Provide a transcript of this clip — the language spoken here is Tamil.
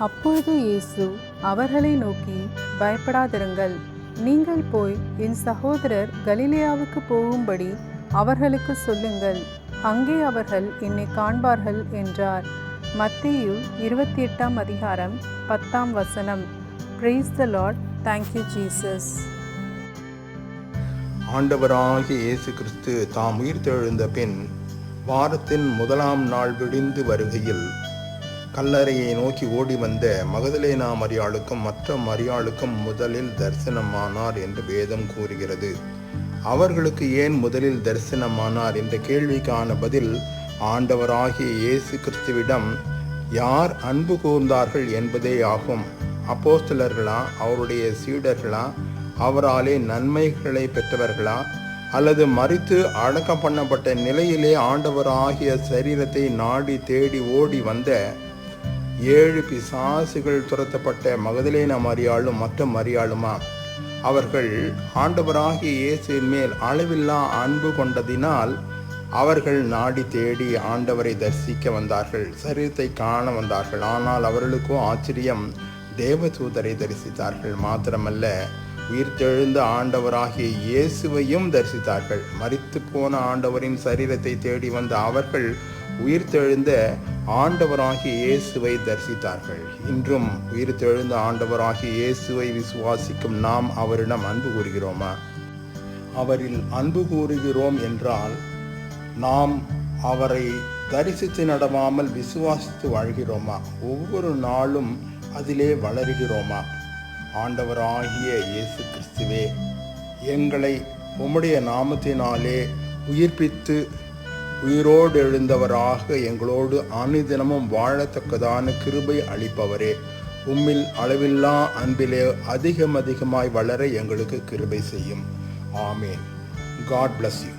அப்பொழுது இயேசு அவர்களை நோக்கி, பயப்படாதிருங்கள். நீங்கள் போய் என் சகோதரர் கலிலேயாவுக்கு போகும்படி அவர்களுக்கு சொல்லுங்கள். அங்கே அவர்கள் என்னை காண்பார்கள் என்றார். மத்தேயு 28 அதிகாரம் 10 Praise the Lord. Thank you, Jesus. ஆண்டவராகிய இயேசு கிறிஸ்து தாம் உயிர்த்தெழுந்த பின் வாரத்தின் முதலாம் நாள் விடிந்து வருகையில் கல்லறையை நோக்கி ஓடி வந்த மகதலேனா மரியாளுக்கும் மற்ற மரியாளுக்கும் முதலில் தரிசனமானார் என்று வேதம் கூறுகிறது. அவர்களுக்கு ஏன் முதலில் தரிசனமானார் என்ற கேள்விக்கான பதில் ஆண்டவராகிய இயேசு கிறிஸ்துவிடம் யார் அன்பு கூர்ந்தார்கள் என்பதே ஆகும். அப்போஸ்தலர்களா, அவருடைய சீடர்களா, அவராலே நன்மைகளை பெற்றவர்களா, அல்லது மரித்து அடக்கம் பண்ணப்பட்ட நிலையிலே ஆண்டவராகிய சரீரத்தை நாடி தேடி ஓடி வந்த 7 பிசாசுகள் துரத்தப்பட்ட மகதலேனா மரியாளும் மற்ற மரியாளுமா? அவர்கள் ஆண்டவராகிய இயேசுவின் மேல் அளவில்லா அன்பு கொண்டதினால் அவர்கள் நாடி தேடி ஆண்டவரை தரிசிக்க வந்தார்கள், சரீரத்தை காண வந்தார்கள். ஆனால் அவர்களுக்கோ ஆச்சரியம், தேவதூதரை தரிசித்தார்கள். மாத்திரமல்ல, உயிர்த்தெழுந்த ஆண்டவராகிய இயேசுவையும் தரிசித்தார்கள். மரித்து போன ஆண்டவரின் சரீரத்தை தேடி வந்த அவர்கள் உயிர்த்தெழுந்த ஆண்டவராகிய இயேசுவை தரிசித்தார்கள். இன்றும் உயிர்த்தெழுந்த ஆண்டவராகிய இயேசுவை விசுவாசிக்கும் நாம் அவரிடம் அன்பு கூறுகிறோமா? அவரில் அன்பு கூறுகிறோம் என்றால் நாம் அவரை தரிசித்து நடவாமல் விசுவாசித்து வாழ்கிறோமா? ஒவ்வொரு நாளும் அதிலே வளருகிறோமா? ஆண்டவராகிய இயேசு கிறிஸ்துவே, எங்களை உம்முடைய நாமத்தினாலே உயிர்ப்பித்து உயிரோடு எழுந்தவராக எங்களோடு அனுதினமும் வாழத்தக்கதான கிருபை அளிப்பவரே, உம்மில் அளவில்லா அன்பிலே அதிகமாய் வளர எங்களுக்கு கிருபை செய்யும். ஆமேன். God bless you.